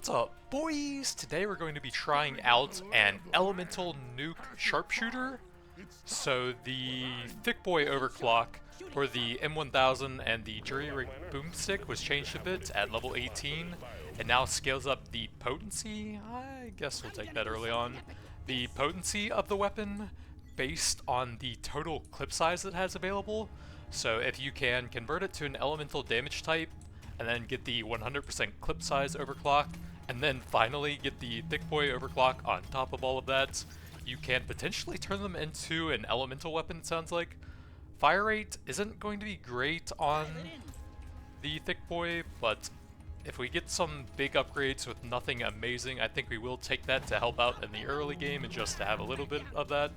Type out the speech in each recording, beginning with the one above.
What's up, boys? Today we're going to be trying out an elemental nuke sharpshooter. So the thick boy overclock for the M1000 and the jury rig boomstick was changed a bit at level 18 and now scales up the potency. I guess we'll take that early on. The potency of the weapon based on the total clip size it has available. So if you can convert it to an elemental damage type and then get the 100% clip size overclock, and then finally get the thick boy overclock on top of all of that, you can potentially turn them into an elemental weapon, it sounds like. Fire rate isn't going to be great on the thick boy, but if we get some big upgrades with nothing amazing, I think we will take that to help out in the early game and just to have a little bit of that.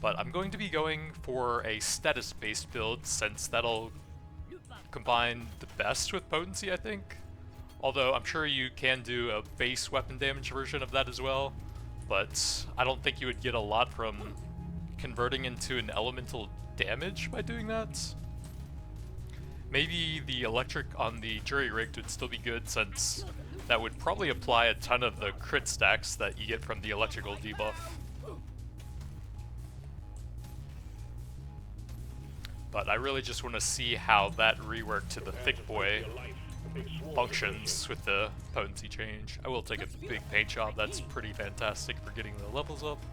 But I'm going to be going for a status-based build since that'll combine the best with potency, I think. Although I'm sure you can do a base weapon damage version of that as well, but I don't think you would get a lot from converting into an elemental damage by doing that. Maybe the electric on the jury rigged would still be good since that would probably apply a ton of the crit stacks that you get from the electrical debuff. But I really just want to see how that rework to the thick boy functions with the potency change. I will take a big paint job, that's pretty fantastic for getting the levels up.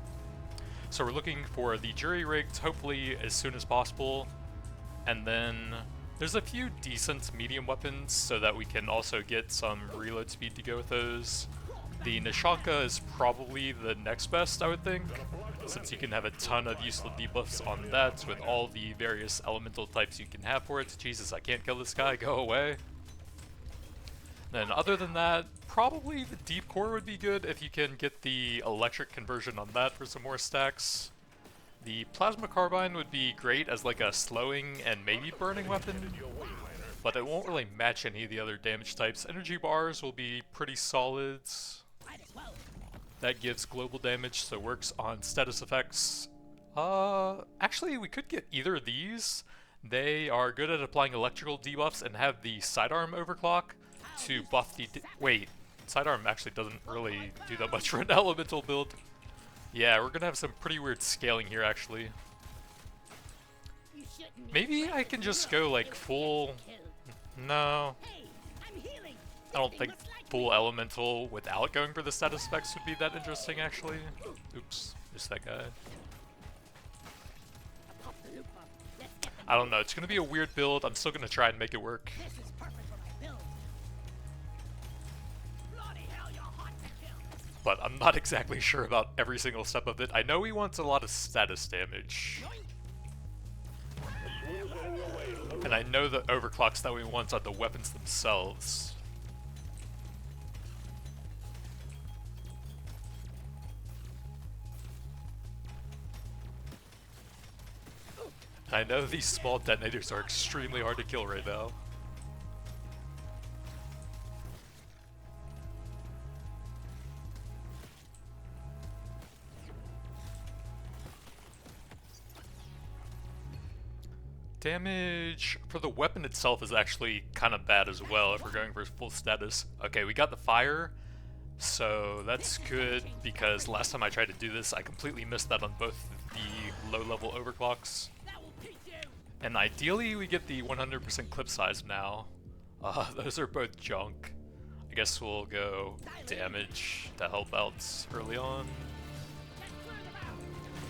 So we're looking for the jury rigged hopefully as soon as possible, and then there's a few decent medium weapons so that we can also get some reload speed to go with those. The Nishanka is probably the next best, I would think, since you can have a ton of useful debuffs on that with all the various elemental types you can have for it. Jesus, I can't kill this guy, go away. Then other than that, probably the deep core would be good if you can get the electric conversion on that for some more stacks. The plasma carbine would be great as like a slowing and maybe burning weapon, but it won't really match any of the other damage types. Energy bars will be pretty solid. That gives global damage, so works on status effects. Actually, we could get either of these. They are good at applying electrical debuffs and have the sidearm overclock to buff the... Wait, sidearm actually doesn't really do that much for an elemental build. Yeah, we're gonna have some pretty weird scaling here, actually. Maybe I can just go like full... No. I don't think full elemental without going for the status effects would be that interesting, actually. Oops, missed that guy. I don't know, it's gonna be a weird build. I'm still gonna try and make it work. But I'm not exactly sure about every single step of it. I know he wants a lot of status damage. And I know the overclocks that we want on the weapons themselves. I know these small detonators are extremely hard to kill right now. Damage for the weapon itself is actually kind of bad as well if we're going for full status. Okay, we got the fire, so that's good because last time I tried to do this, I completely missed that on both the low-level overclocks. And ideally, we get the 100% clip size now. Those are both junk. I guess we'll go damage to help out early on.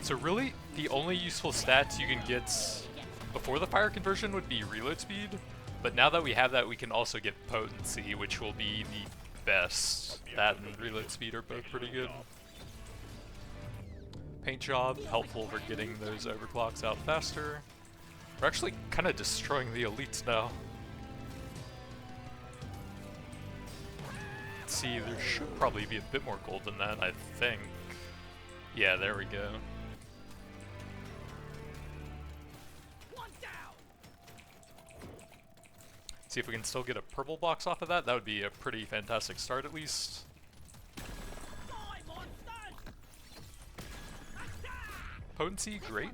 So really, the only useful stats you can get before the fire conversion would be reload speed, but now that we have that, we can also get potency, which will be the best. That and reload speed are both pretty good. Paint job, helpful for getting those overclocks out faster. We're actually kind of destroying the elites now. Let's see, there should probably be a bit more gold than that, I think. Yeah, there we go. See if we can still get a purple box off of that. That would be a pretty fantastic start, at least. Potency, great.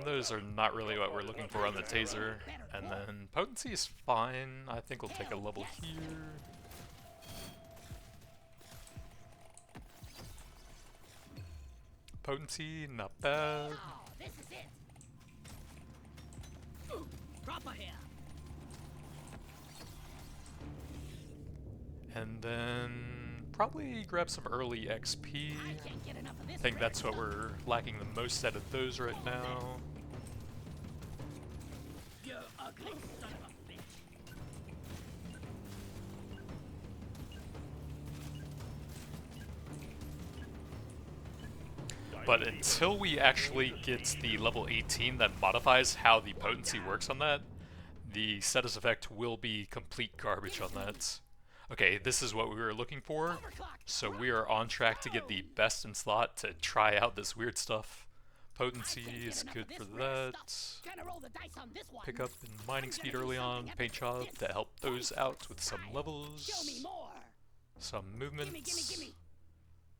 Those are not really what we're looking for on the taser. And then potency is fine. I think we'll take a level here. Potency, not bad. And then probably grab some early XP. I think that's what we're lacking the most out of those right now. But until we actually get the level 18 that modifies how the potency works on that, the status effect will be complete garbage on that. Okay, this is what we were looking for, so we are on track to get the best in slot to try out this weird stuff. Potency is good for that. Pick up in mining speed early on, paint job to help those out with some levels, some movement.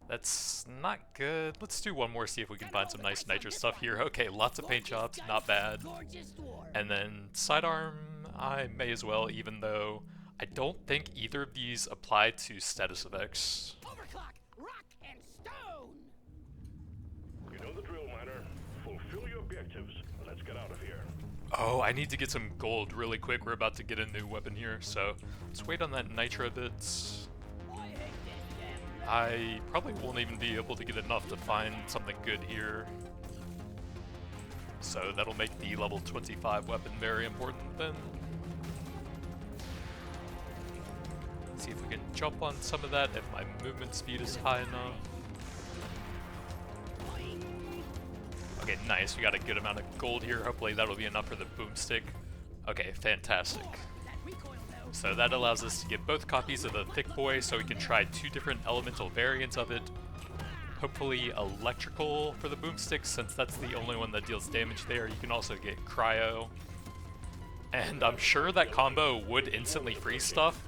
That's not good. Let's do one more, see if we can find some nice nitrous stuff here. Okay, lots of paint jobs, not bad. And then sidearm, I may as well, even though I don't think either of these apply to status effects. Overclock, rock, and stone. You know the drill, miner. Fulfill your objectives. Let's get out of here. Oh, I need to get some gold really quick. We're about to get a new weapon here, so let's wait on that nitro a bit. I probably won't even be able to get enough to find something good here. So that'll make the level 25 weapon very important then. See if we can jump on some of that if my movement speed is high enough. Okay, nice. We got a good amount of gold here. Hopefully that'll be enough for the boomstick. Okay, fantastic. So that allows us to get both copies of the Thick Boy so we can try two different elemental variants of it. Hopefully electrical for the boomstick, since that's the only one that deals damage there. You can also get cryo. And I'm sure that combo would instantly freeze stuff,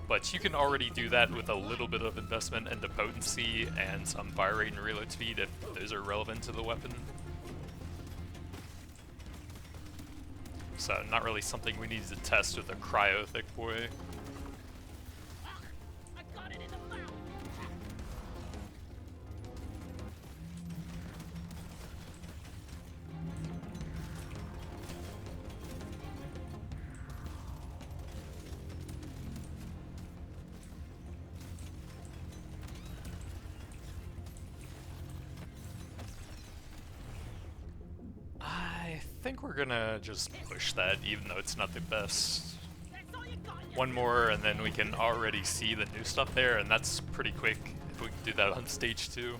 but you can already do that with a little bit of investment into potency and some fire rate and reload speed if those are relevant to the weapon. So not really something we need to test with a cryo Thick Boy. I think we're gonna just push that, even though it's not the best. One more, and then we can already see the new stuff there, and that's pretty quick if we can do that on stage 2.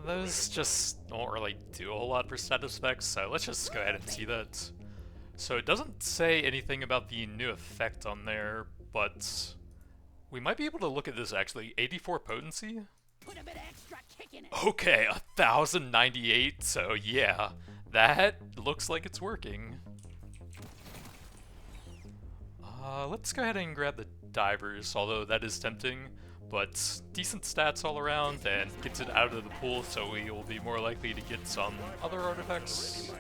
Those just don't really do a whole lot for status effects, so let's just go ahead and see that. So it doesn't say anything about the new effect on there, but we might be able to look at this actually. 84 potency? Put a bit of extra kick in it. Okay, 1098, so yeah, that looks like it's working. Let's go ahead and grab the divers, although that is tempting, but decent stats all around and gets it out of the pool, so we will be more likely to get some other artifacts.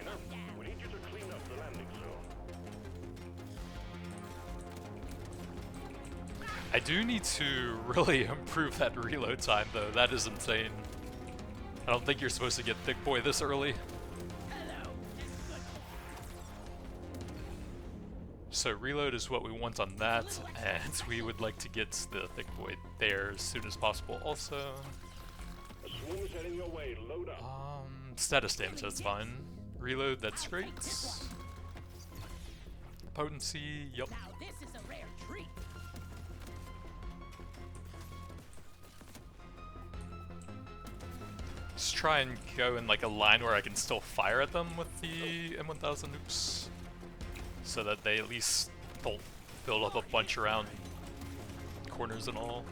I do need to really improve that reload time though, that is insane. I don't think you're supposed to get Thick Boy this early. So reload is what we want on that, and we would like to get the Thick Boy there as soon as possible also. Status damage, that's fine. Reload, that's great. Potency, yup. Now this is a rare treat. Let's try and go in like a line where I can still fire at them with the M1000 nukes, so that they at least don't build up a bunch around corners and all.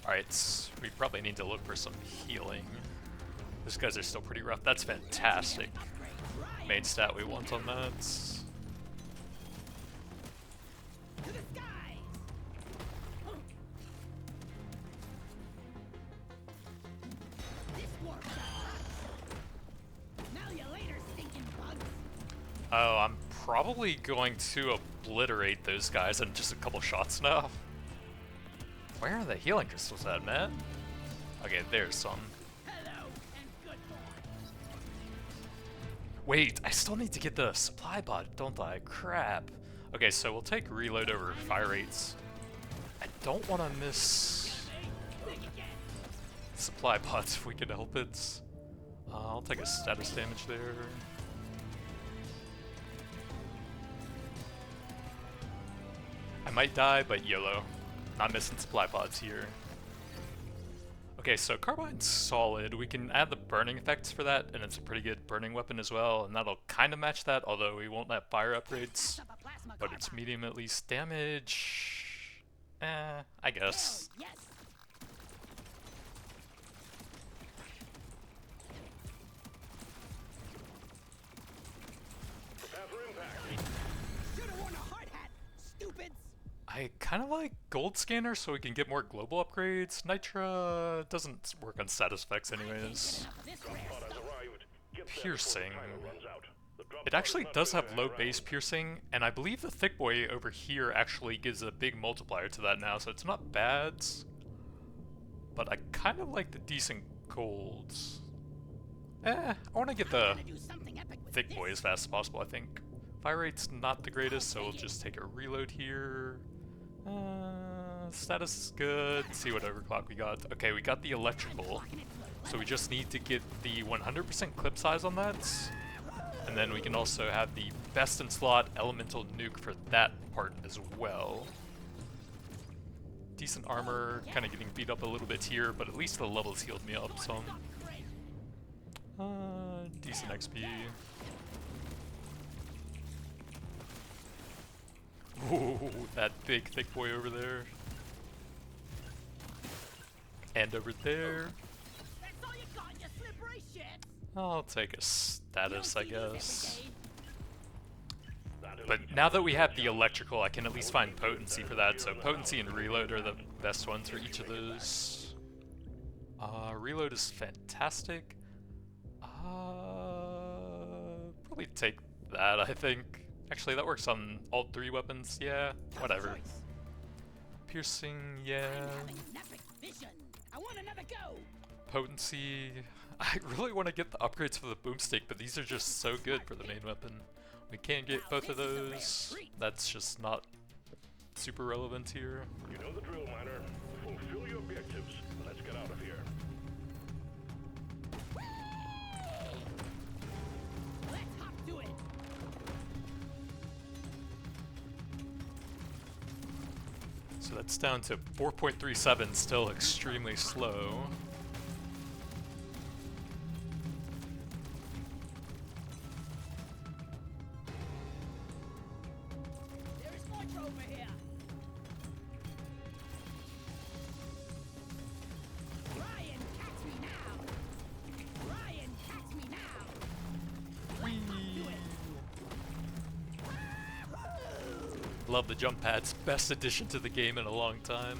Alright, we probably need to look for some healing. Those guys are still pretty rough. That's fantastic. Main stat we want on that. To the skies! This dwarf got hot. Now you later, stinking bugs. Oh, I'm probably going to obliterate those guys in just a couple shots now. Where are the healing crystals at, man? Okay, there's some. Hello and goodbye. Wait, I still need to get the supply bot, don't I? Crap. Okay, so we'll take reload over fire rates. I don't want to miss supply bots if we can help it. I'll take a status damage there. I might die, but YOLO. Not missing supply pods here. Okay, so Carbine's solid. We can add the burning effects for that, and it's a pretty good burning weapon as well, and that'll kind of match that, although we won't have fire upgrades. But it's medium at least damage. I guess. Yes. Prepare for impact. Should have worn a hard hat, stupids. I kind of like Gold Scanner so we can get more global upgrades. Nitra doesn't work on status effects anyways. This Drop rare pod has stuff. arrived. Get there Piercing. before the timer runs out. The drop It pod actually is not does going have to low hang around. base piercing, and I believe the Thick Boy over here actually gives a big multiplier to that now, so it's not bad. But I kind of like the decent golds. I want to get the Gonna do something epic with Thick this. Boy as fast as possible, I think. Fire rate's not the greatest, so we'll just take a reload here. Status is good. See what overclock we got. Okay, we got the electrical. So we just need to get the 100% clip size on that. And then we can also have the best in slot elemental nuke for that part as well. Decent armor, kind of getting beat up a little bit here, but at least the levels healed me up some. Decent XP. Ooh, that big thick boy over there. And over there. That's all you got, you slippery shit. I'll take a status, I guess. That'll But now that we have the electrical, I can at least find potency for that. So potency and reload are the best ones for each of those. Reload is fantastic. Probably take that, I think. Actually, that works on all three weapons. Yeah, whatever. Piercing, yeah. Having an epic vision. I want another go. Potency. I really want to get the upgrades for the boomstick, but these are just so good for the main weapon. We can't get both of those. That's just not super relevant here. You know the drill, miner. Fulfill your objectives. Let's get out of here. Let's hop to it. So that's down to 4.37, still extremely slow. There is more over here. Ryan, catch me now. Ryan, catch me now. Let's hop to it. Love the jump pads. Best addition to the game in a long time.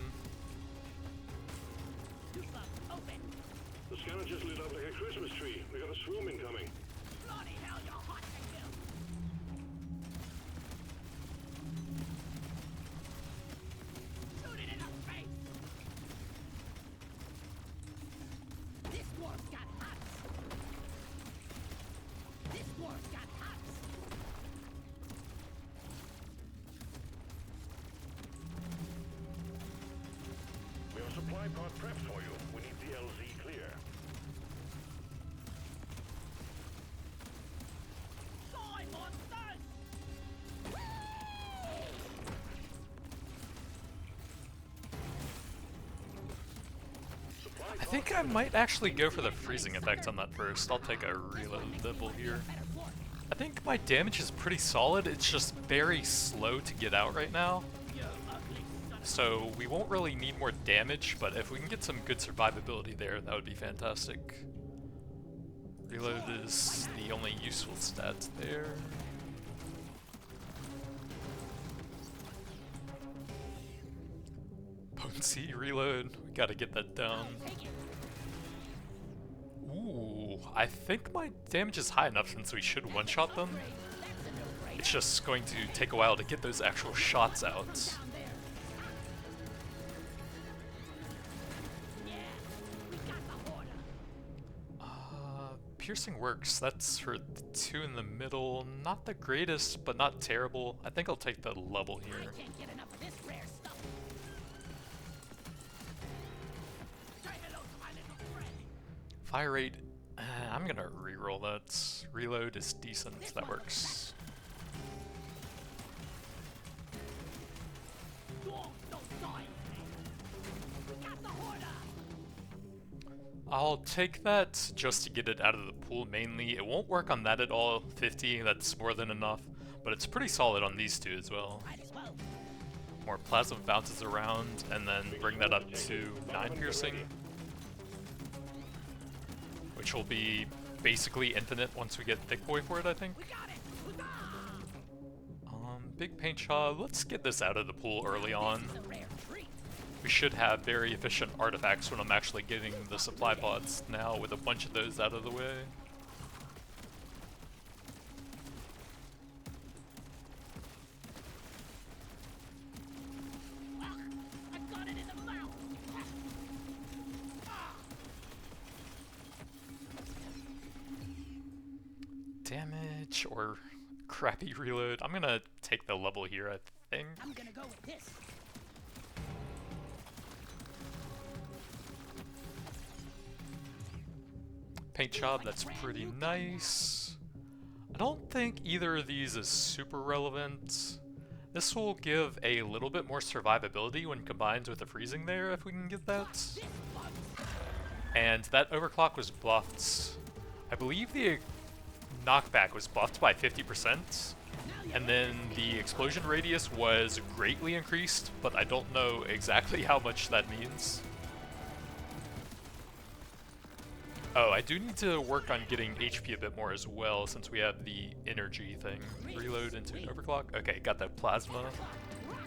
Tube bug open. The scanner just lit up like a Christmas tree. We got a swoon incoming. Bloody hell, you're hot to kill. Shoot it in the face. This dwarf's got hots. This dwarf's got hots. We have a supply pod prepped for you. We need the LZ clear. Die, monsters! Supply I think I might actually go for the freezing effect on that first. I'll take a reload level here. Better dwarf. I think my damage is pretty solid. It's just very slow to get out right now. You ugly son of So we won't really need more damage, but if we can get some good survivability there, that would be fantastic. Reload is the only useful stat there. Potency, reload. We gotta get that down. Ooh, I think my damage is high enough since we should one-shot them. It's just going to take a while to get those actual shots out. Piercing works. That's for the two in the middle. Not the greatest, but not terrible. I think I'll take the level here. Fire rate. I'm gonna reroll that. Reload is decent. That works. I'll take that just to get it out of the pool mainly. It won't work on that at all. 50, that's more than enough. But it's pretty solid on these two as well. More plasma bounces around, and then bring that up to 9 piercing. Which will be basically infinite once we get Thick Boy for it, I think. Big paint job. Let's get this out of the pool early on. We should have very efficient artifacts when I'm actually getting the supply pods now with a bunch of those out of the way. Damage or crappy reload. I'm gonna take the level here, I think. I'm gonna go with this. Paint job, that's pretty nice. I don't think either of these is super relevant. This will give a little bit more survivability when combined with the freezing there, if we can get that. And that overclock was buffed. I believe the knockback was buffed by 50%, and then the explosion radius was greatly increased, but I don't know exactly how much that means. Oh, I do need to work on getting HP a bit more as well, since we have the energy thing. Reload into an overclock. Okay, got that plasma.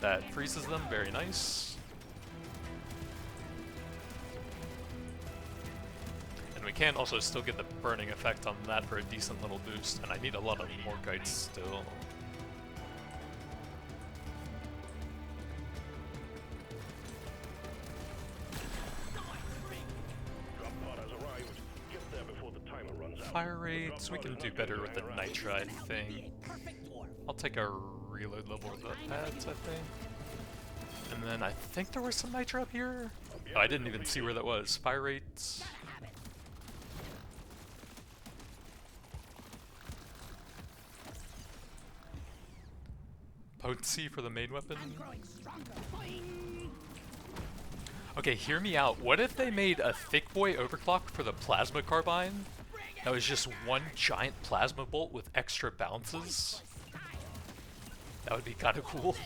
That freezes them, very nice. And we can also still get the burning effect on that for a decent little boost, and I need a lot of more kites still. Fire rates, we can do better with the nitride thing. I'll take a reload level with the pads, I think. And then I think there was some nitra up here. Oh, I didn't even see where that was. Fire rates. Potency for the main weapon. Okay, hear me out. What if they made a Thick Boy overclock for the plasma carbine? That was just one giant plasma bolt with extra bounces. That would be kind of cool.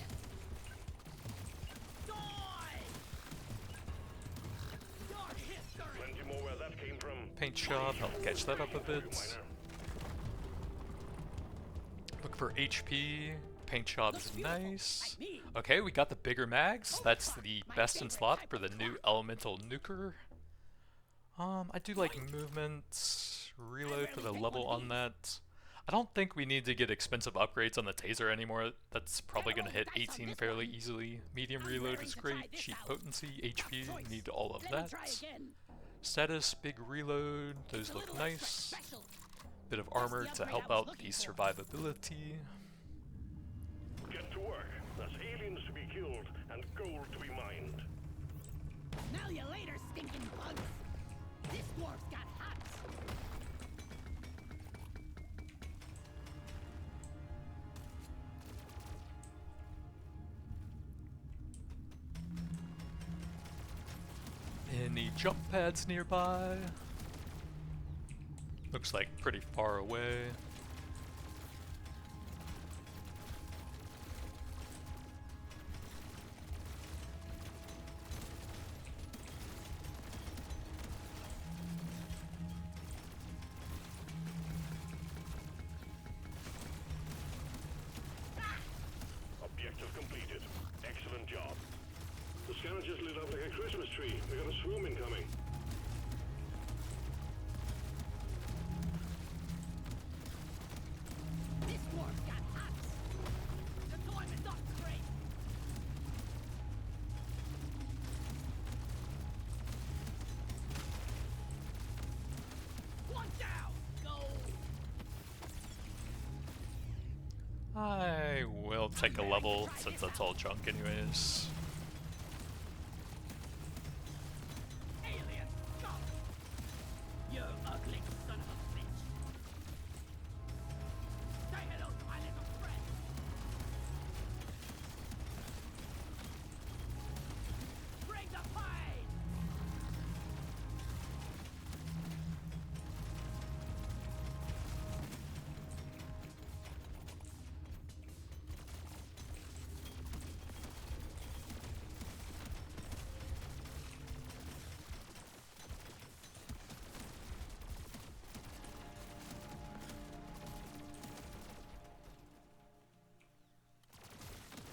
Paint job, I'll catch that up a bit. Look for HP. Paint job's nice. Okay, we got the bigger mags. That's the best in slot for the new elemental nuker. I do like movement. Reload for the level on that. I don't think we need to get expensive upgrades on the taser anymore. That's probably going to hit 18 fairly easily. Medium reload is great. Cheap potency, HP, need all of that. Status, big reload, those look nice. Bit of armor to help out the survivability. Get to work. There's aliens to be killed and gold to be mined. Now you later, stinking bugs. This dwarf's got hots. Any jump pads nearby? Looks like pretty far away. Objective completed. Excellent job. The scanner just lit up like a Christmas tree. We got a swarm incoming. This dwarf got hops. Deployment not great. One down. Go. I will take a level since that's all junk anyways. Alien, go. You ugly son of a bitch. Say hello to my little friend. Bring the pain.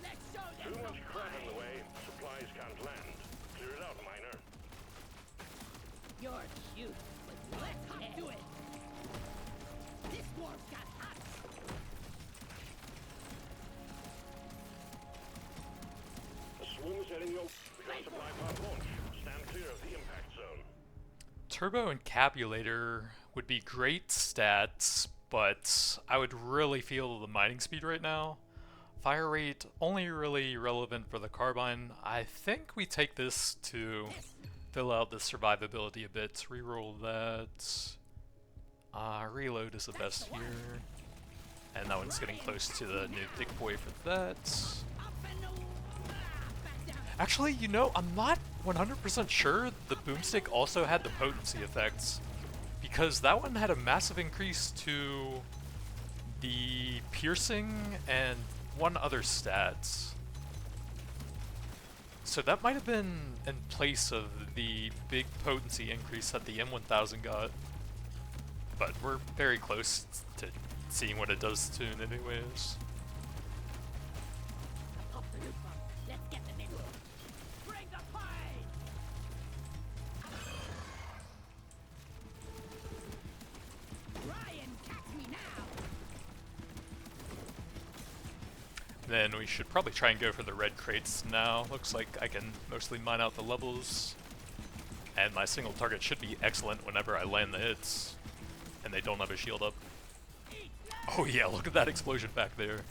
Let's show them Too some much crap in pain. the way. Supplies can't land. Clear it out, miner. You're cute, but let's hop to it. This dwarf's got hops. A swarm is heading your... We got supply pod launch. Stand clear of the impact zone. Turbo Encapulator would be great stats, but I would really feel the mining speed right now. Fire rate, only really relevant for the carbine. I think we take this to fill out the survivability a bit. Reroll that. Reload is the best here. And that one's getting close to the new thick boy for that. Up and back down. Actually, you know, I'm not 100% sure the boomstick also had the potency effects, because that one had a massive increase to the piercing and one other stat. So that might have been in place of the big potency increase that the M1000 got, but we're very close to seeing what it does to it anyways. Pop the loot bomb. Let's get them in. Bring the pain. Ryan, catch me now. Then we should probably try and go for the red crates now. Looks like I can mostly mine out the levels. And my single target should be excellent whenever I land the hits. And they don't have a shield up. Oh yeah, look at that explosion back there.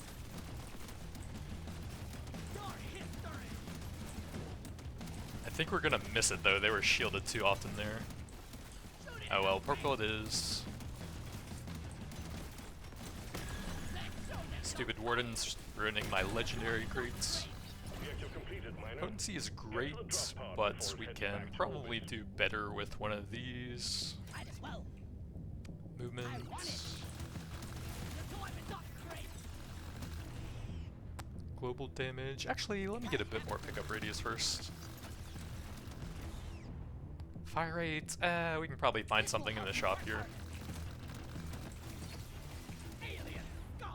Your history. I think we're gonna miss it though, they were shielded too often there. Oh well, purple it is. Stupid wardens ruining my legendary crates. Objective completed, miner. Potency is great, but we can probably do better with one of these. Might as well. Movement. Deployment not great. Global damage. Actually, let me get a bit more pickup radius first. Fire rate. We can probably find something in the shop here. Alien, go.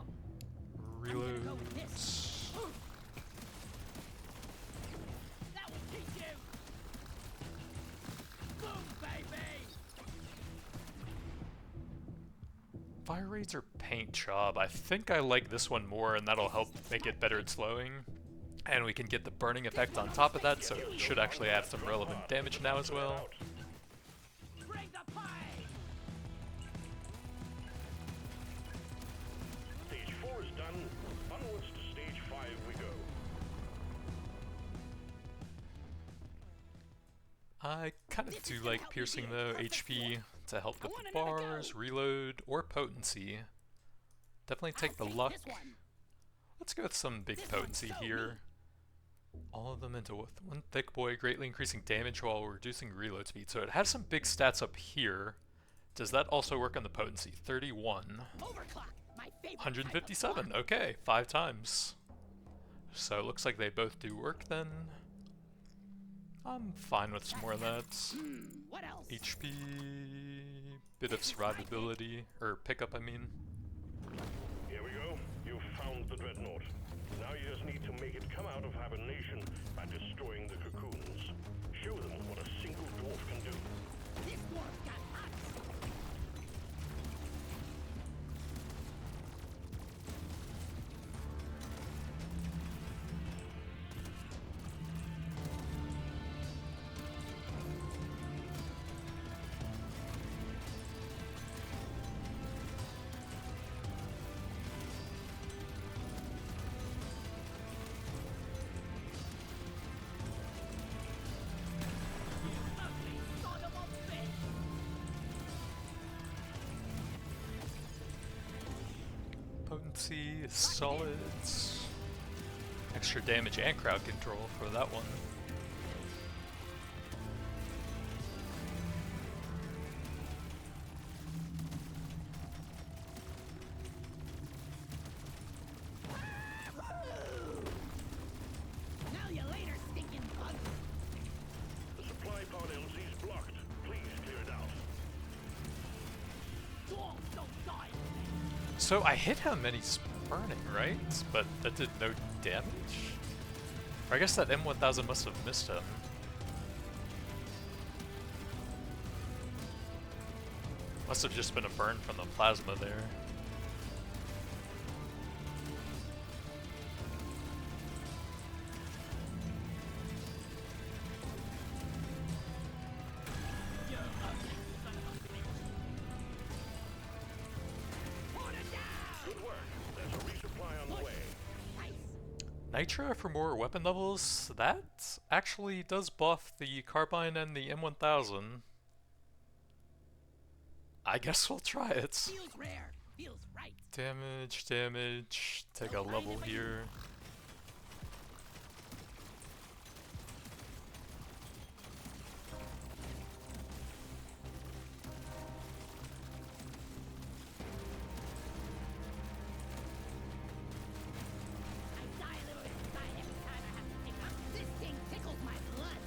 Reload. Go with this. That will teach you. Boom, baby. Fire rates or paint job? I think I like this one more, and that'll help make it better at slowing. And we can get the burning effect on top of that, so it should actually add some relevant damage now as well. Bring the pain. Stage 4 is done. Onwards to stage 5 we go. I kind of do like piercing though, HP to help with the bars, reload, or potency. Definitely take the luck. Let's go with some big potency here. All of them into one thick boy, greatly increasing damage while reducing reload speed. So it has some big stats up here. Does that also work on the potency? 31. Overclock, my favorite. 157, okay, 5 times. So it looks like they both do work then. I'm fine with some more of that. What else? HP, bit of survivability, or pickup I mean. Here we go. You've found the Dreadnought. Now you just need to make it potency, solids, extra damage and crowd control for that one. Now you later, stinking bug. The supply pod LZ's blocked. Please clear it out. Dwarves don't die. So I hit him and he's burning, right? But that did no damage? Or I guess that M1000 must have missed him. Must have just been a burn from the plasma there. Good work. There's a resupply on the way. Nitra for more weapon levels? That actually does buff the carbine and the M1000. I guess we'll try it. Feels rare. Feels right. Damage, damage. Take a level here. I die a little inside every time I have to pick up. This thing tickles my blood.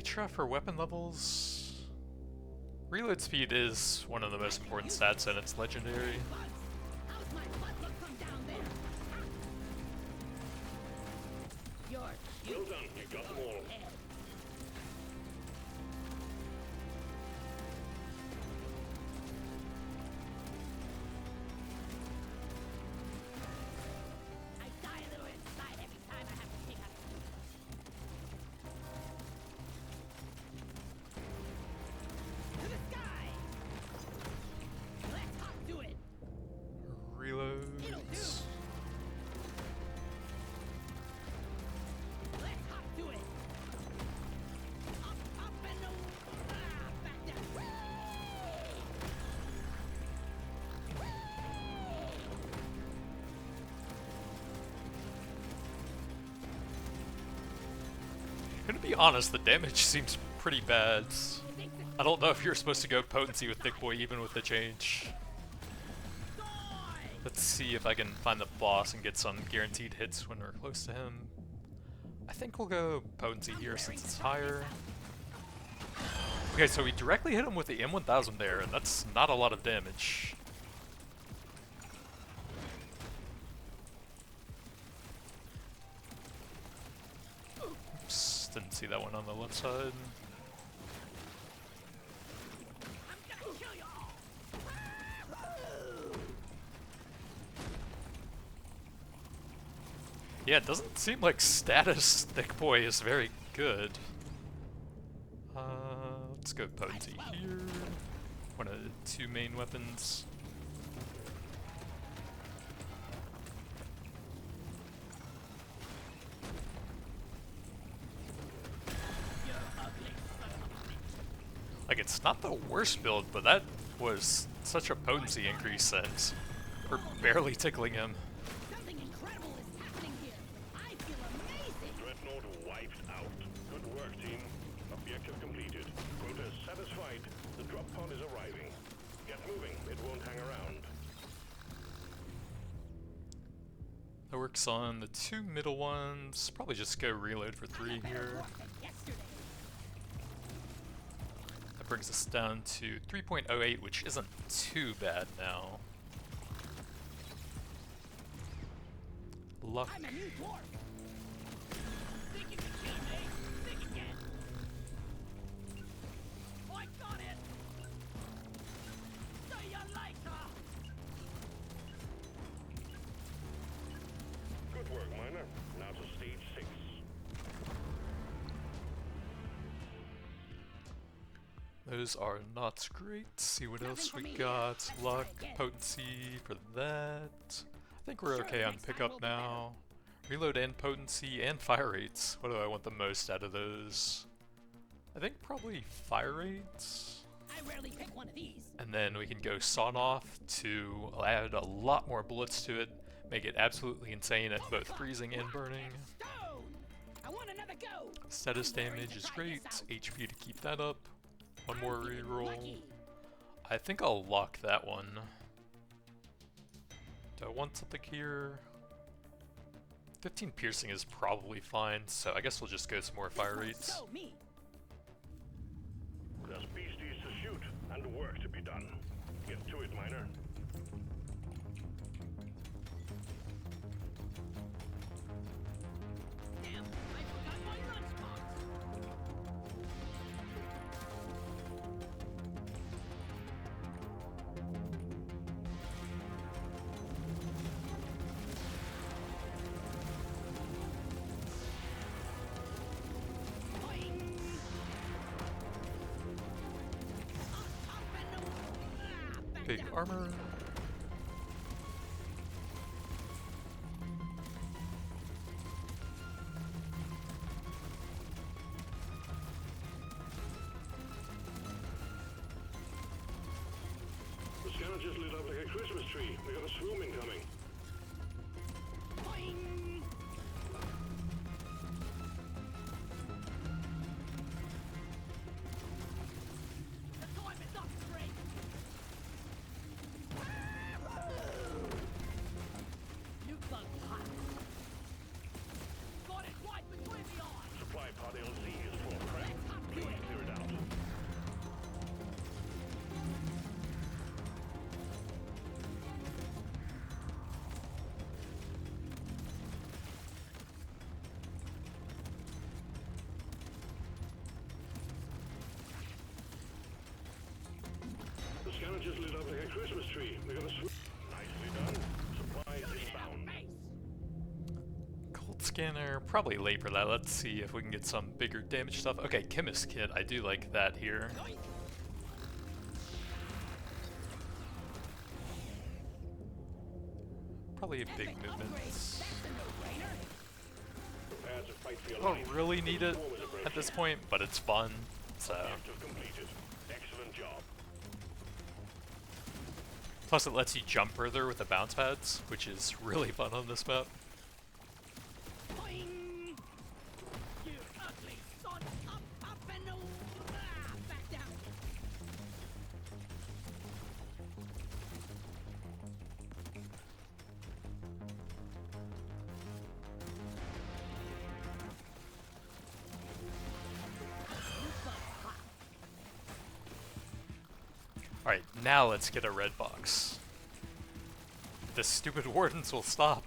Nitra for weapon levels. Reload speed is one of the most important stats and it's legendary. Bugs. How's my butt look from down there? You're Well done. You got them all. dead. I die a little inside every time I have to pick up. To the sky! Let's hop to it! Reloads. Let's hop to it! Up, up, and back down! Gonna be honest, the damage seems pretty bad. I don't know if you're supposed to go potency with Thick Boy even with the change. Let's see if I can find the boss and get some guaranteed hits when we're close to him. I think we'll go potency here since it's higher. Okay, so we directly hit him with the M1000 there, and that's not a lot of damage. Oops, didn't see that one on the left side. I'm gonna kill you all! Yeah, it doesn't seem like status Thick Boy is very good. Let's go potency here. One of the two main weapons. Like, it's not the worst build, but that was such a potency increase that we're barely tickling him. Something incredible is happening here! I feel amazing! Dreadnought wiped out. Good work, team. Objective completed. Quota satisfied. The drop pod is arriving. Get moving. It won't hang around. That works on the two middle ones. Probably just go reload for 3 here. Yesterday. That brings us down to 3.08, which isn't too bad now. Luck. I'm a new dwarf! Think you can kill me? Think again! Oh, I got it! See ya later! Good work, Miner. Now to stage 6. Those are not great. See what else for we me. got. Let's try Luck, again. potency for that. I think we're Sure, okay on next time pickup will be now. Reload and potency and fire rates. What do I want the most out of those? I think probably fire rates. I rarely pick one of these. And then we can go sawn off to add a lot more bullets to it, make it absolutely insane at both freezing and burning. Stone! I want another go. Status damage is great, HP to keep that up. One more reroll. I think I'll lock that one. Do I want something here? 15 piercing is probably fine, so I guess we'll just go some more fire rates. So me. There's beasties to shoot and work to be done. Get to it, miner. Damn, I forgot my lunchbox. Big armor. The scanner just lit up like a Christmas tree. We got a swoom incoming. The time is up, Drake. You bug hot. Got it right between the eyes. Supply pod LZ is full of crap. Please clear it out. The scanner just lit up like a Christmas tree. We got a swoop. Nicely done. Supplies inbound. Cold scanner, probably late for that. Let's see if we can get some bigger damage stuff. Okay, chemist kit, I do like that here. Probably a big movement. Prepare to fight for your I life. don't really need it War was a break. at this point, but it's fun, so. Objective completed. Excellent job. Plus it lets you jump further with the bounce pads, which is really fun on this map. Boing! You ugly son! Up and back down! Alright, now let's get a red box. The stupid wardens will stop.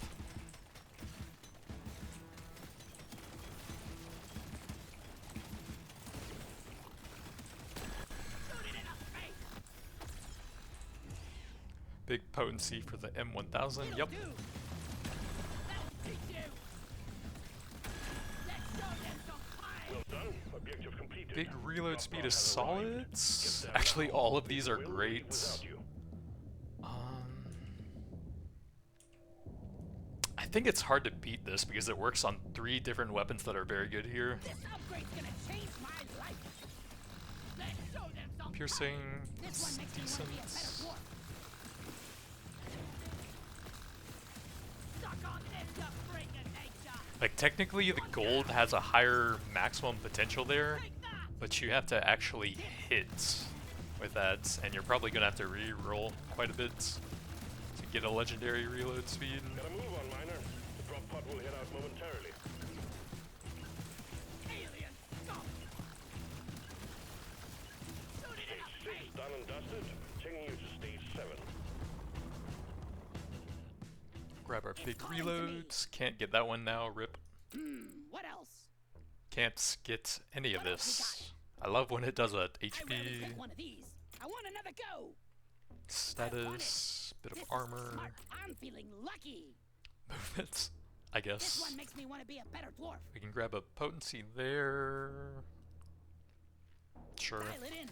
Big potency for the M1000, yep. Do. That'll teach you. Let's show them some fire. Well done. Objective completed. Big reload speed is Drop pod has arrived. solid. Get there Actually, now. all of these are We'll great. leave without you. I think it's hard to beat this because it works on 3 different weapons that are very good here. This upgrade's gonna change my life. Let's show them some Piercing, This it's one makes me decent. want to be a better dwarf. Suck on this, you freak of nature. Like, technically the gold has a higher maximum potential there, Take that. but you have to actually hit with that, and you're probably gonna have to re-roll quite a bit to get a legendary reload speed. Gotta move on, miner. The drop pod will head out momentarily. Alien scum. Shoot it in the Stage 6 face. done and dusted. Taking you to stage 7. Grab our big reloads. Can't get that one now, rip. What else? Can't get any of What else we this. I love when it does a I rarely HP, pick one of these. I want another go. status, bit of This is armor, smart. I'm feeling lucky. movements, I This guess. one makes me want to be a better dwarf. We can grab a potency there. Sure. Dial it in.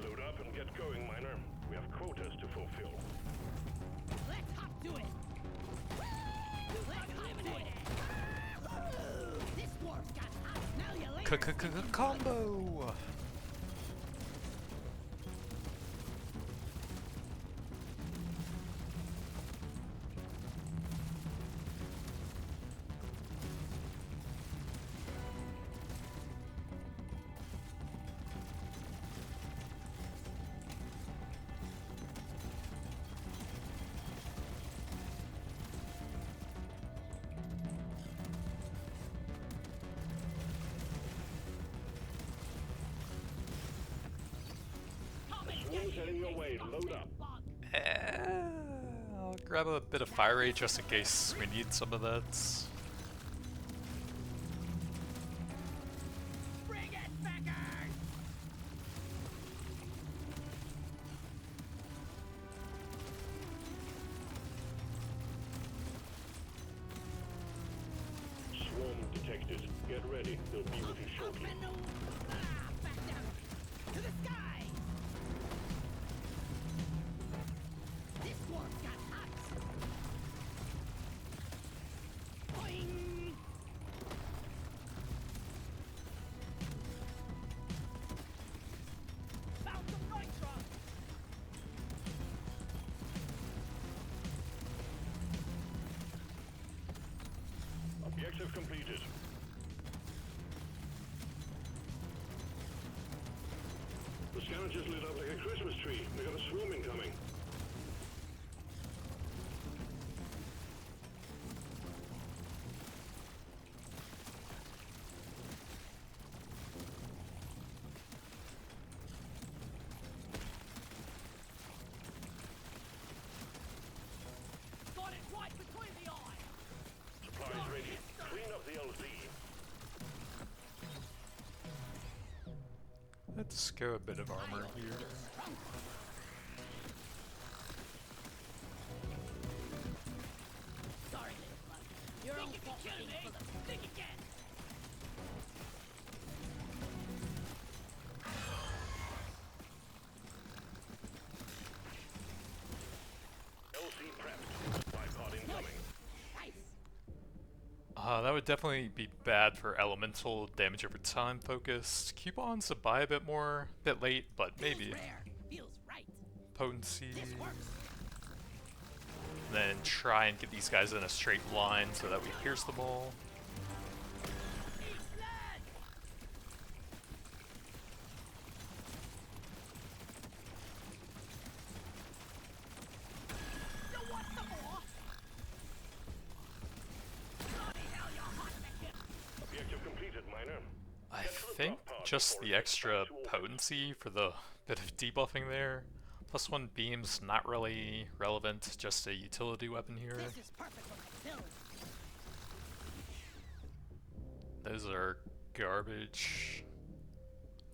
Load up and get going, miner. We have quotas to fulfill. Let's hop to it. Let's hop to it. This dwarf's got hot. Smell you later. Combo! heading your way. Load up. I'll grab a bit of fire rate just in case we need some of that. Bring it, Beckers! Swarm detected. Get ready. They'll be with you shortly. Back down! To the sky! This dwarf's got hots! Boing! Found some nitron! Objective completed. The scanner just lit up like a Christmas tree. We got a swarm incoming. Got it right between the eyes! Supplies ready. Clean up the LZ. Let's go a bit of armor here. Sorry, little bug. Your own fault for being full of... Think again! LZ prepped. Supply pod incoming. Nice! That would definitely be bad for elemental damage over time focused. Coupons to buy a bit more, bit late, but maybe. Feels rare. Feels right. Potency. This works. Then try and get these guys in a straight line so that we pierce them all. Eat blood! You want some more? Bloody hell, you're hot in the hip! Objective completed, miner. I think just the extra potency for the bit of debuffing there. Plus one beam's not really relevant, just a utility weapon here. This is perfect for my build. Those are garbage.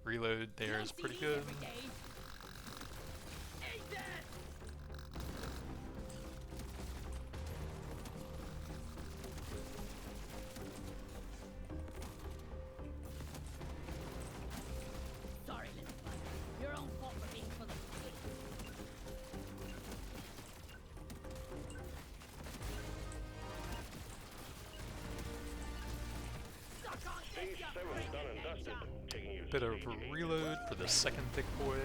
Reload there is pretty good. Every day. Eat that! Sorry, little bug. Your own fault for being full of shit. Suck on Stage this, you 7 done and freaking dusted. headshot. Taking you to Bit of stage 8. reload for the second big boy.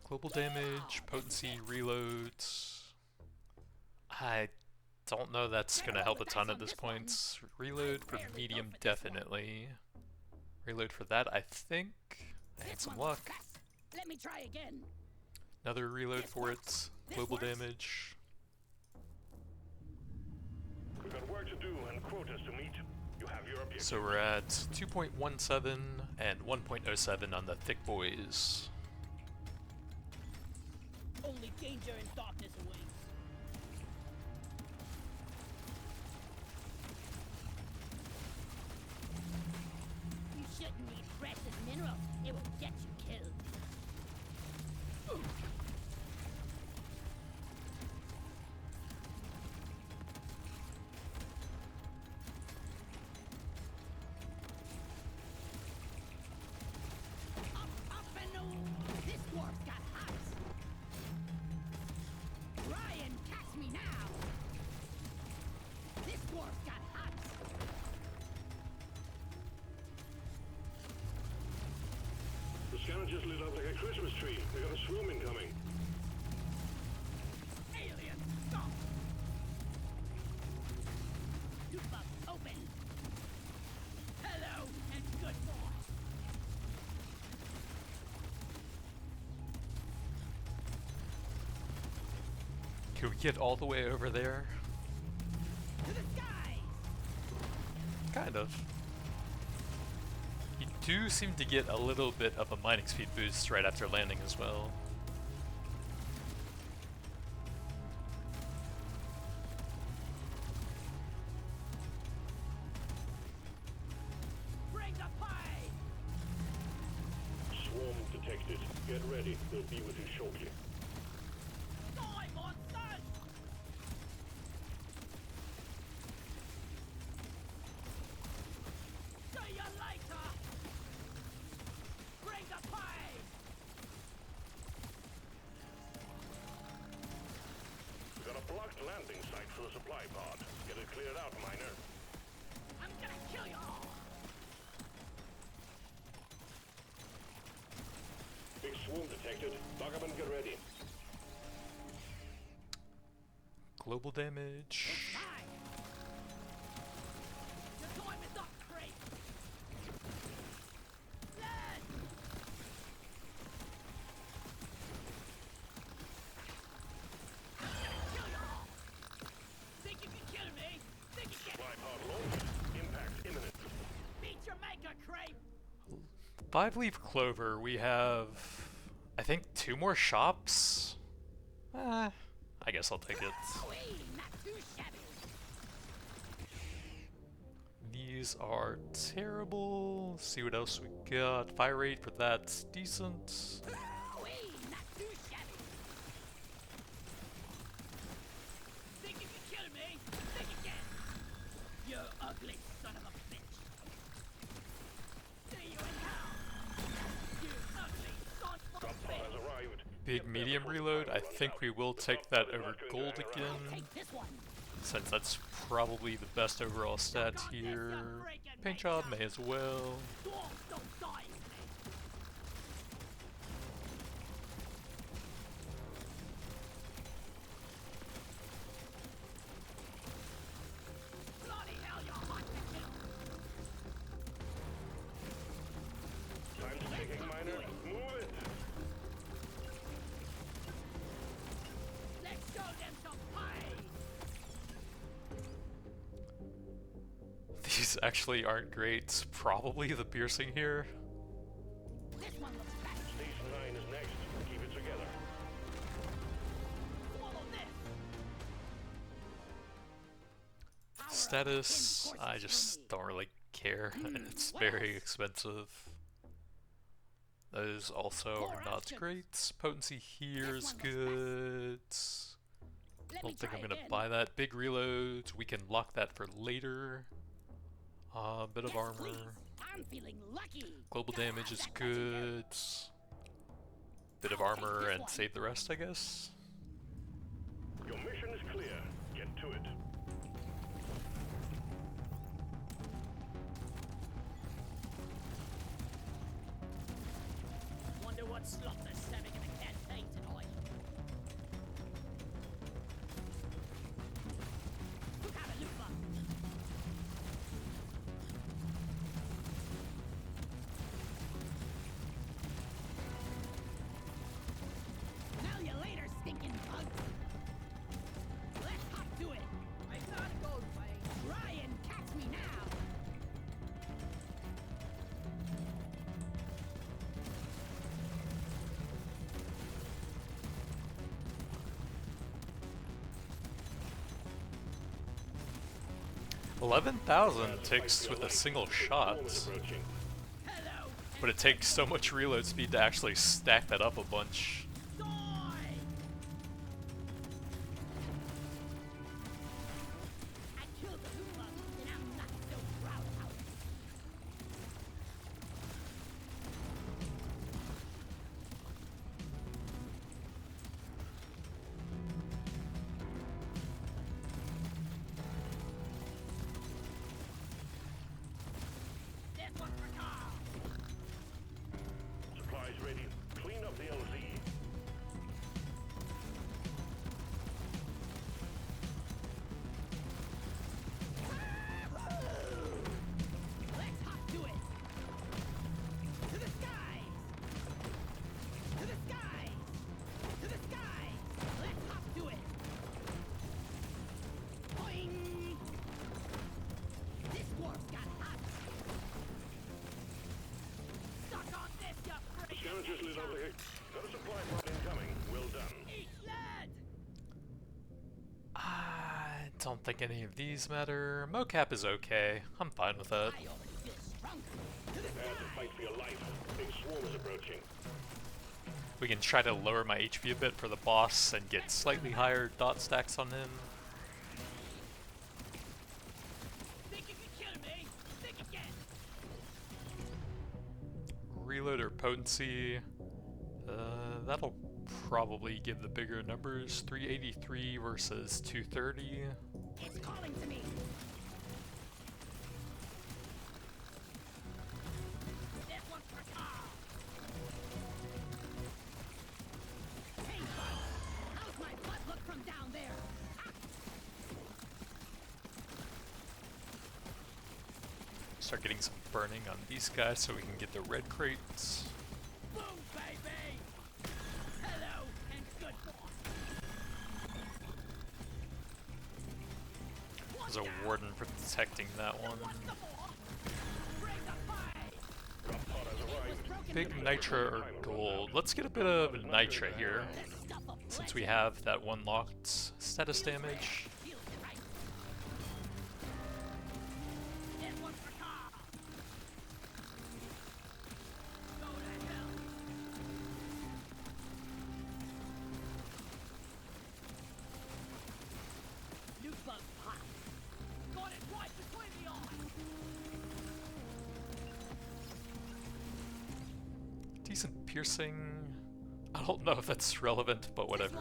Global damage, potency, reloads. I don't know that's gonna help a ton at this point. Reload for medium, definitely. Reload for that, I think. I had This some one was luck. fast. Let me try again. Another reload for it. Global damage. We've got work to do and quotas to meet. You have your objective. So we're at 2.17 and 1.07 on the thick boys. Only danger and darkness awaits. You shouldn't need precious minerals. It will get you killed. Up and over. This dwarf's got hots. Ryan, catch me now. This dwarf's got hots. The scanner just lit up like a Christmas tree. We got a swarm incoming. Alien, stop! You bug, open! Hello, and good boy! Can we get all the way over there? To the skies! Kind of. do seem to get a little bit of a mining speed boost right after landing as well. Bring the pie! Swarm detected. Get ready. They'll be with you shortly. Die, monsters! See you later! Bring the pie! We've got a blocked landing site for the supply pod. Get it cleared out, miner. I'm gonna kill you all! Big swarm detected. Lock up and get ready. Global damage. Time! Your time is up, Creep! Land! Kill you all! Think you can kill me? Think you can Supply pod launched. Impact imminent. beat your maker, Creep! 5-leaf clover, we have, I think, 2 more shops? I guess I'll take it. Whee! Not too shabby! These are terrible. See what else we got. Fire rate for that's decent. Whee! Not too shabby! Think you can kill me? Think you can! You ugly son of a bitch! See you in hell! You ugly son of Drop a pod bitch! has arrived. Big medium reload. I think we will take that over gold again, Take this one! since that's probably the best overall stat here. Paint job may as well. Dwarves don't die! Bloody hell, you're hot to kill! Time's ticking, miner. Move it. Let's show them some pie! These actually aren't great. Probably the piercing here. This one looks better! Station 9 is next. Keep it together. Swallow this! Power up Status, 10 I courses just for me. don't really care. It's what very else? expensive. Those also are not options. great. Potency here is This one good. Let me Don't think try I'm gonna again. buy that. Big reloads, we can lock that for later. Bit of Yes, armor. please. I'm feeling lucky. Global Gotta damage have is that legendary. good. Bit of I'll take armor this and one. save the rest, I guess. Your mission is clear. Get to it. Wonder what slot they're serving in the campaign tonight. Look out, Lufa. Now you later, stinking bug. Let's hop to it. I gotta go, Dwayne. Try and catch me now. $11,000 ticks with a single shot, Approaching. Hello. but it takes so much reload speed to actually stack that up a bunch. Die! I killed the Lufa, and I'm not so proud of it. This one's for Carl. Supplies ready. Clean up the LZ. just lit over here. Got a supply pod incoming. Well done. Eat lead! I don't think any of these matter. Mocap is okay. I'm fine with that. I already feel stronger. To the Prepare to fight for your life. Big swarm is approaching. We can try to lower my HP a bit for the boss and get slightly higher dot stacks on him. Think you can kill me? Think again. Reload or potency. That'll probably give the bigger numbers. 383 versus 230. It's calling to me. This one's for Carl. Hey, bud. How's my butt look from down there? Ah, Start getting some burning on these guys so we can get the red crates. boom, baby! Hello and good There's a warden protecting that one. Bring the fight! Drop pod has arrived. Broken Big nitra or gold. Let's get a bit of nitra here, stuff of since we have that one locked status damage. feels right. This one's for Carl. Go to hell. New bug pop. Got it right between the eyes. Decent piercing. I don't know if that's relevant, but whatever.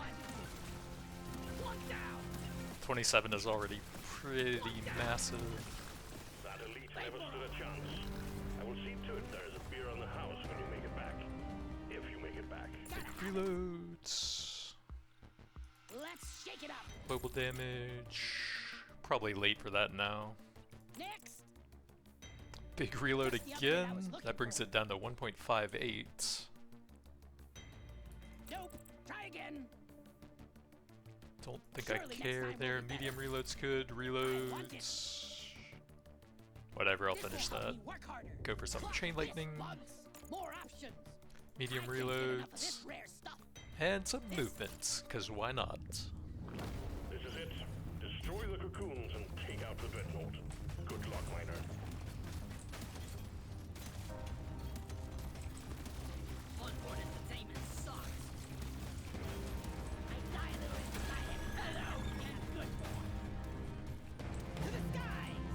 One down. 27 is already pretty massive. That elite never stood a chance. I will see to it there is a beer on the house when you make it back. If you make it back. Reloads. Let's shake it up. Global damage. Probably late for that now. Next. Big reload That's the upgrade I was again. looking That brings for. it down to 1.58. Nope. Try again. Don't think Surely I next care time there. will be better. Medium reload's good. want Reloads. Whatever, I'll This will finish help that. me work harder. Go for some Clock chain this, lightning. bugs. More options. Medium I can't get enough of reloads. this rare stuff. And some movement, because why not? This is it. Destroy the cocoons and take out the Dreadnought. Good luck, miner. Onboard entertainment sucks. I die a little inside it. Hello and good boy. To the skies.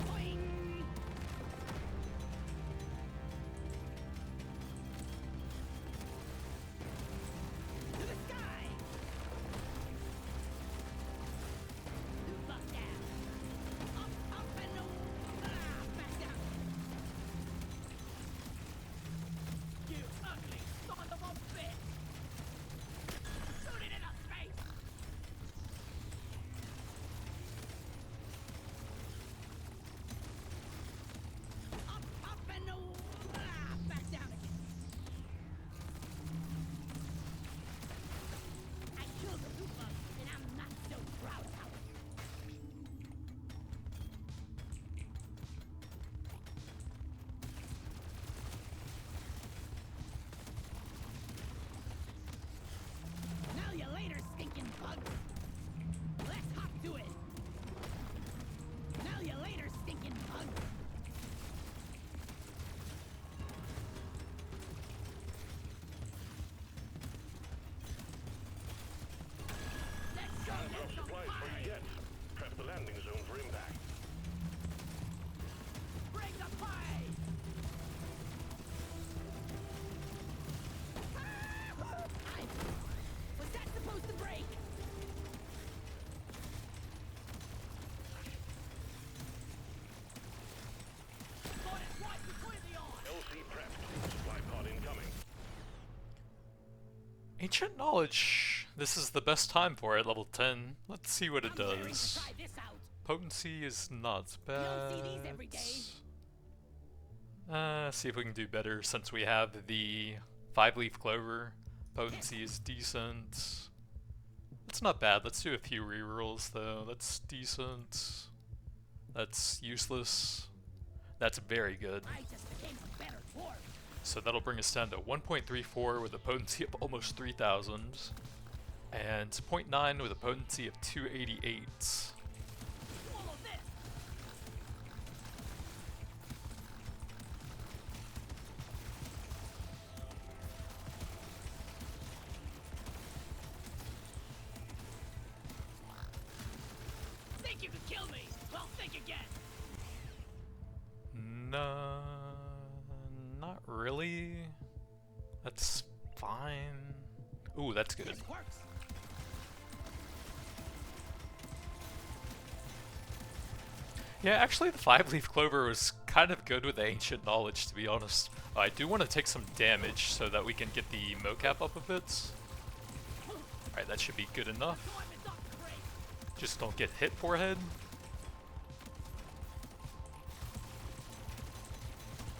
Boing. To the sky. New buff down. Up and over. Back down. You ugly son of a bitch! Shoot it in the face! Up and over! Back down again. I killed the loot bug, and I'm not so proud of it. Now you later, stinking bug. Let's hop to it. Now you later, stinking bug. Let's go, Drop let's go, supplies for you yet. Prep the landing zone for impact. Bring the fight! Was that supposed to break? Got it right between the eyes. LC prepped. Supply pod incoming. Ancient Knowledge. This is the best time for it, level 10. Let's see what it I'm daring to does. try this out. Potency is not You bad. don't see these every day. See if we can do better since we have the 5-leaf clover. Potency is decent. That's not bad. Let's do a few rerolls though. That's decent. That's useless. That's very good. I just became a better dwarf. So that'll bring us down to 1.34 with a potency of almost 3,000, and 0.9 with a potency of 288. Swallow this. Think you could kill me? Well, think again. No, not really. That's fine. Ooh, that's good. This works. Yeah, actually the 5-leaf clover was kind of good with the ancient knowledge, to be honest. I do want to take some damage so that we can get the mocap up a bit. Alright, that should be good enough. Weapons upgrade. Just don't get hit, forehead.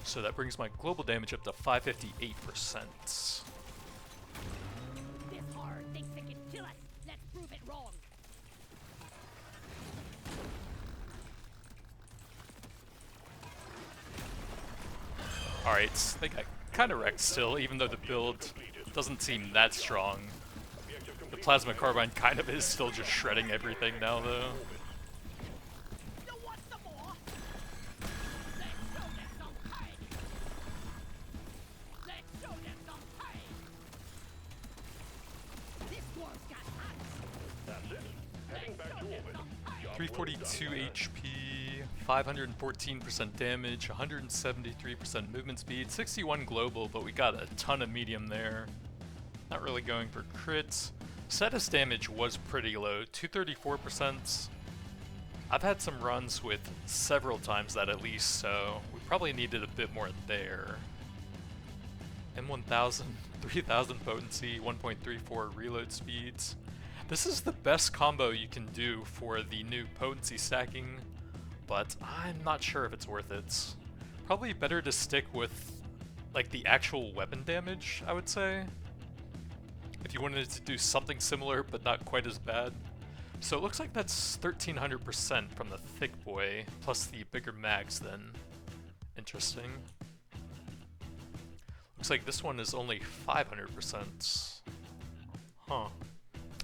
So that brings my global damage up to 558%. This horde thinks they can kill us. Let's prove it wrong. Alright, they got kind of wrecked still, even though the build doesn't seem that strong. The plasma carbine kind of is still just shredding everything now, though. You want some more? Let's show them some pain. Let's show them some pain. This dwarf's got axe. That's it. Heading back to orbit. Job 342 well done, lad. HP, 514% damage, 173% movement speed, 61 global, but we got a ton of medium there. Not really going for crits. Status damage was pretty low, 234%. I've had some runs with several times that at least, so we probably needed a bit more there. M1000, 3000 potency, 1.34 reload speeds. This is the best combo you can do for the new potency stacking, but I'm not sure if it's worth it. Probably better to stick with like the actual weapon damage, I would say, if you wanted to do something similar but not quite as bad. So it looks like that's 1300% from the thick boy, plus the bigger mags then. Interesting. Looks like this one is only 500%. Huh.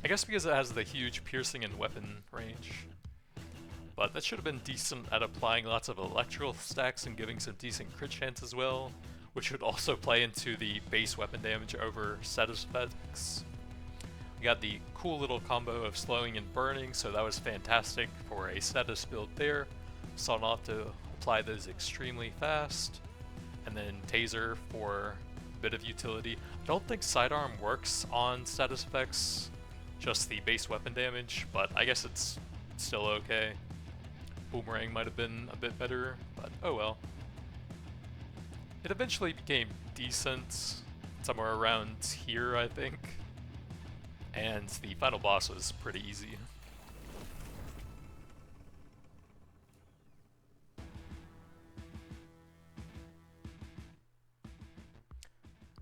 I guess because it has the huge piercing and weapon range. But that should have been decent at applying lots of electrical stacks and giving some decent crit chance as well, which would also play into the base weapon damage over status effects. We got the cool little combo of slowing and burning, so that was fantastic for a status build there. Saw not to apply those extremely fast. And then taser for a bit of utility. I don't think sidearm works on status effects, just the base weapon damage, but I guess it's still okay. Boomerang might have been a bit better, but oh well. It eventually became decent, somewhere around here I think, and the final boss was pretty easy.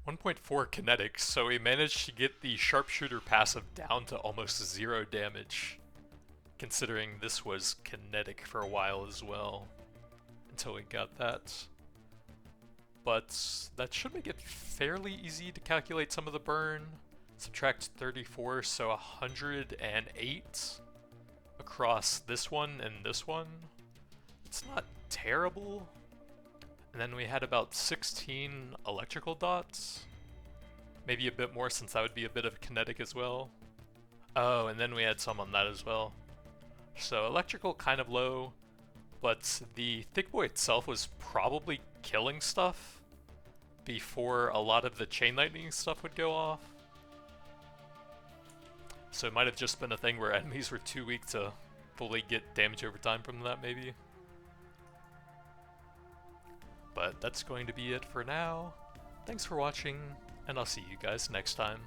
.4 kinetic, so we managed to get the sharpshooter passive down to almost 0 damage, considering this was kinetic for a while as well, until we got that. But that should make it fairly easy to calculate some of the burn. Subtract 34, so 108 across this one and this one. It's not terrible. And then we had about 16 electrical dots. Maybe a bit more since that would be a bit of kinetic as well. Oh, and then we had some on that as well. So electrical kind of low, but the thick boy itself was probably killing stuff before a lot of the chain lightning stuff would go off. So it might have just been a thing where enemies were too weak to fully get damage over time from that, maybe. But that's going to be it for now. Thanks for watching, and I'll see you guys next time.